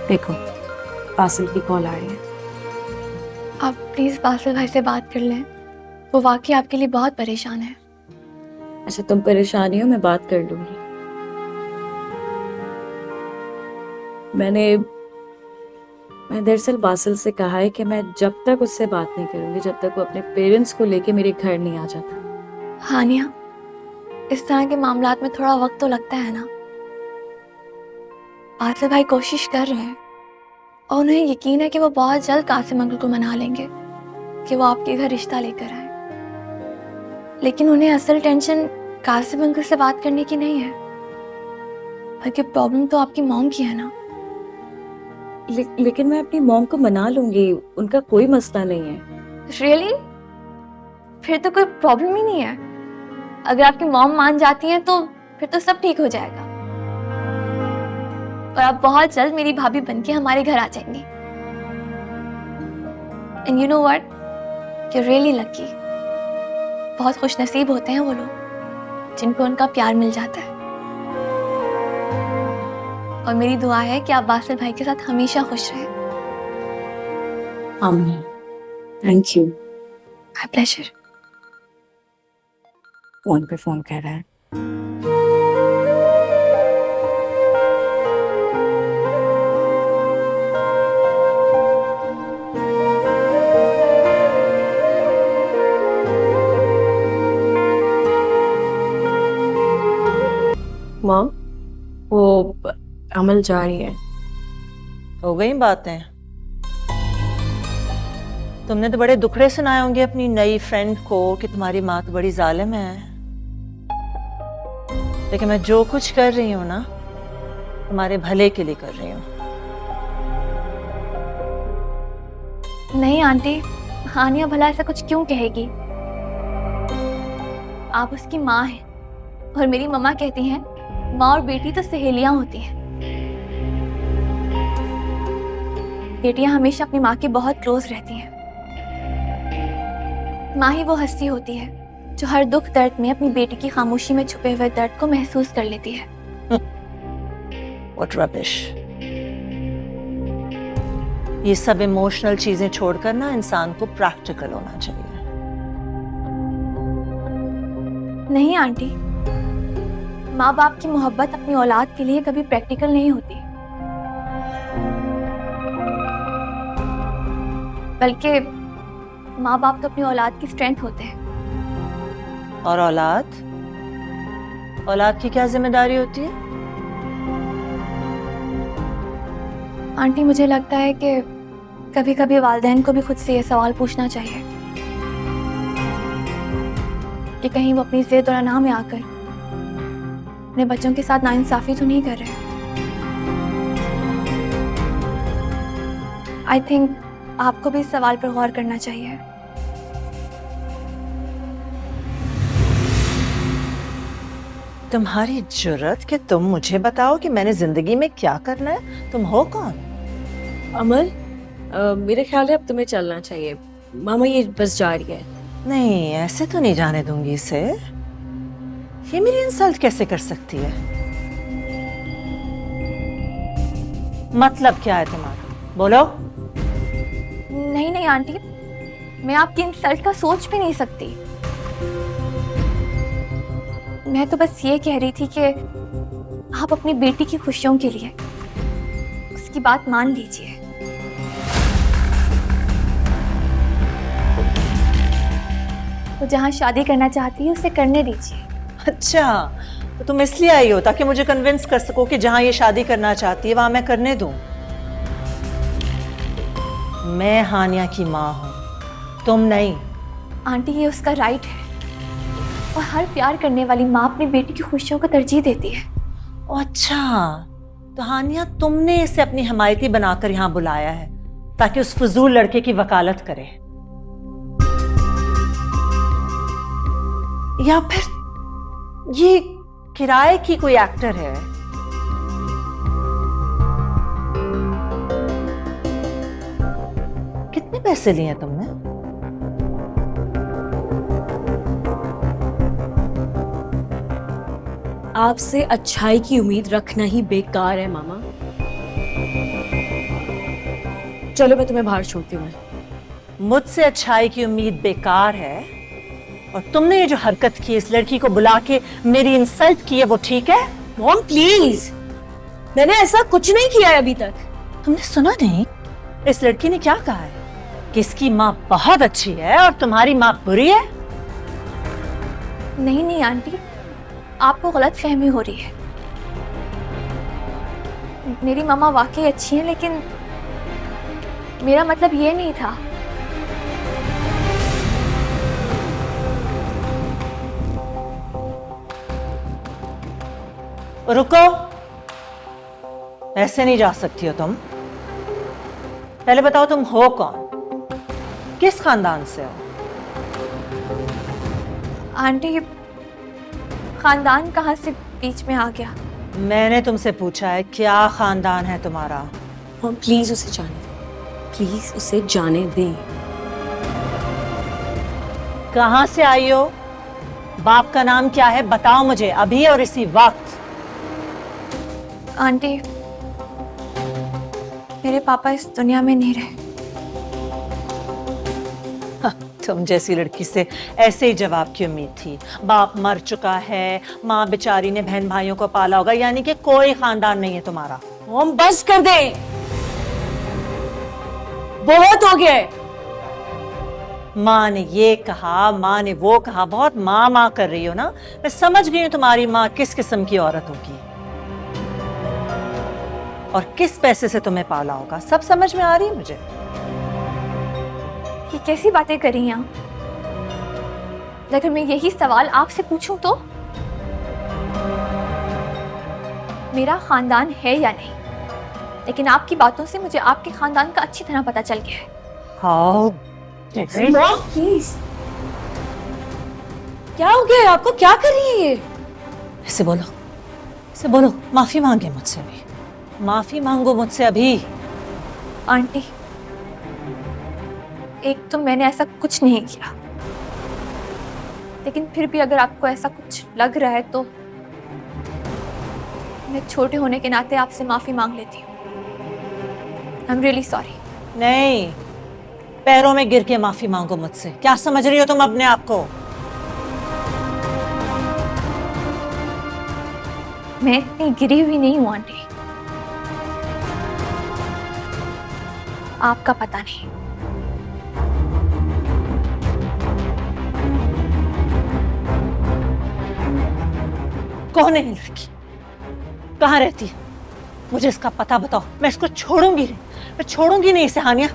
देखो, बासिल की कॉल आ रही है। आप प्लीज़ बासिल भाई से बात कर लें। वो वाकई आपके लिए बहुत परेशान है। अच्छा, तुम परेशानी हो, मैं बात कर लूंगी। मैं दरअसल बासिल से कहा है कि मैं जब तक उससे बात नहीं करूंगी, जब तक वो अपने पेरेंट्स को लेके मेरे घर नहीं आ जाता। हानिया, इस तरह के मामलात में थोड़ा वक्त तो लगता है ना। बासिल भाई कोशिश कर रहे हैं और उन्हें यकीन है कि वो बहुत जल्द कासिम अंकल को मना लेंगे कि वो आपके घर रिश्ता लेकर आए। लेकिन उन्हें असल टेंशन कासिम अंकल से बात करने की नहीं है, बल्कि प्रॉब्लम तो आपकी मॉम की है ना। लेकिन मैं अपनी मॉम को मना लूंगी, उनका कोई मसला नहीं है। रियली? फिर तो कोई प्रॉब्लम ही नहीं है। अगर आपकी मॉम मान जाती हैं तो फिर तो सब ठीक हो जाएगा और आप बहुत जल्द मेरी भाभी बनके हमारे घर आ जाएंगी। And you know what, you really lucky. बहुत खुशनसीब होते हैं वो लोग जिनको उनका प्यार मिल जाता है। और मेरी दुआ है कि आप बासिल भाई के साथ हमेशा खुश रहें। आमीन। Thank you. My pleasure. Phone पे फोन कर रहा है। मॉम, वो अमल जा रही है। हो गई बातें? तुमने तो बड़े दुखड़े सुनाए होंगे अपनी नई फ्रेंड को कि तुम्हारी माँ तो बड़ी जालिम है। लेकिन मैं जो कुछ कर रही हूँ ना, तुम्हारे भले के लिए कर रही हूँ। नहीं आंटी, हानिया भला ऐसा कुछ क्यों कहेगी? आप उसकी माँ हैं और मेरी मम्मा कहती हैं माँ और बेटी तो सहेलियां होती हैं। बेटियां हमेशा अपनी माँ के बहुत क्लोज रहती हैं। माँ ही वो हस्ती होती है जो हर दुख दर्द में अपनी बेटी की खामोशी में छुपे हुए दर्द को महसूस कर लेती है। What rubbish। ये सब इमोशनल चीजें छोड़कर ना इंसान को प्रैक्टिकल होना चाहिए। नहीं आंटी, माँ बाप की मोहब्बत अपनी औलाद के लिए कभी प्रैक्टिकल नहीं होती, बल्कि माँ बाप तो अपनी औलाद की स्ट्रेंथ होते हैं। और औलाद की क्या जिम्मेदारी होती है? आंटी, मुझे लगता है कि कभी कभी वालिदैन को भी खुद से ये सवाल पूछना चाहिए कि कहीं वो अपनी जिद और अना में आकर अपने बच्चों के साथ नाइंसाफी तो नहीं कर रहे। आई थिंक आपको भी इस सवाल पर गौर करना चाहिए। तुम्हारी जुर्रत कि तुम मुझे बताओ कि मैंने जिंदगी में क्या करना है? तुम हो कौन? अमल, मेरे ख्याल है अब तुम्हें चलना चाहिए। मामा ये बस जा रही है। नहीं, ऐसे तो नहीं जाने दूंगी इसे। ये मेरी इंसल्ट कैसे कर सकती है? मतलब क्या है तुम्हारा? बोलो। नहीं नहीं आंटी, मैं आपकी इंसल्ट का सोच भी नहीं सकती। मैं तो बस ये कह रही थी कि आप अपनी बेटी की खुशियों के लिए उसकी बात मान लीजिए। वो जहाँ शादी करना चाहती है उसे करने दीजिए। अच्छा, तो तुम इसलिए आई हो ताकि मुझे कन्विंस कर सको कि जहां ये शादी करना चाहती है वहां मैं करने दूं। मैं हानिया की माँ हूं, तुम नहीं। आंटी, ये उसका राइट है और हर प्यार करने वाली माँ अपनी बेटी की खुशियों को तरजीह देती है। अच्छा, तो हानिया तुमने इसे अपनी हमायती बनाकर यहाँ बुलाया है ताकि उस फजूल लड़के की वकालत करे, या फिर ये किराए की कोई एक्टर है? कितने पैसे लिए तुमने? आपसे अच्छाई की उम्मीद रखना ही बेकार है मामा। चलो मैं तुम्हें बाहर छोड़ती हूँ। मुझसे अच्छाई की उम्मीद बेकार है, और तुमने ये जो हरकत की, इस लड़की को बुला के मेरी इंसल्ट की है, वो ठीक है? मॉम प्लीज, मैंने ऐसा कुछ नहीं किया है अभी तक। तुमने सुना नहीं? इस लड़की ने क्या कहा है कि इसकी माँ बहुत अच्छी है और तुम्हारी माँ बुरी है। नहीं नहीं आंटी, आपको गलत फहमी हो रही है। मेरी मामा वाकई अच्छी है, लेकिन मेरा मतलब ये नहीं था। रुको, ऐसे नहीं जा सकती हो तुम। पहले बताओ तुम हो कौन, किस खानदान से हो? आंटी, खानदान कहाँ से बीच में आ गया? मैंने तुमसे पूछा है क्या खानदान है तुम्हारा। मॉम प्लीज उसे जाने दें, प्लीज उसे जाने दें। कहां से आई हो? बाप का नाम क्या है बताओ मुझे अभी और इसी वक्त। आंटी, मेरे पापा इस दुनिया में नहीं रहे। तुम जैसी लड़की से ऐसे ही जवाब की उम्मीद थी। बाप मर चुका है, माँ बेचारी ने बहन भाइयों को पाला होगा, यानी कि कोई खानदान नहीं है तुम्हारा। मॉम बस कर दे, बहुत हो गया। माँ ने ये कहा, माँ ने वो कहा, बहुत माँ माँ कर रही हो ना। मैं समझ गई हूँ तुम्हारी माँ किस किस्म की औरत होगी और किस पैसे से तुम्हें पाला होगा, सब समझ में आ रही है मुझे। ये कैसी बातें कर रही हैं आप? अगर मैं यही सवाल आपसे पूछूं तो मेरा खानदान है या नहीं, लेकिन आपकी बातों से मुझे आपके खानदान का अच्छी तरह पता चल गया है। हाँ मॉम प्लीज, क्या हो गया है आपको? क्या कर रही है ये? ऐसे बोलो, ऐसे बोलो, माफी मांगे मुझसे अभी, माफी मांगो मुझसे अभी। आंटी, एक तो मैंने ऐसा कुछ नहीं किया, लेकिन फिर भी अगर आपको ऐसा कुछ लग रहा है तो मैं छोटे होने के नाते आपसे माफी मांग लेती हूँ। I am really sorry. नहीं, पैरों में गिर के माफी मांगो मुझसे। क्या समझ रही हो तुम अपने आप को? मैं इतनी गिरी हुई नहीं हूँ आंटी, आपका पता नहीं। कौन है ये लड़की, कहाँ रहती है? मुझे इसका पता बताओ, मैं इसको छोड़ूंगी नहीं, मैं छोड़ूंगी नहीं इसे हानिया।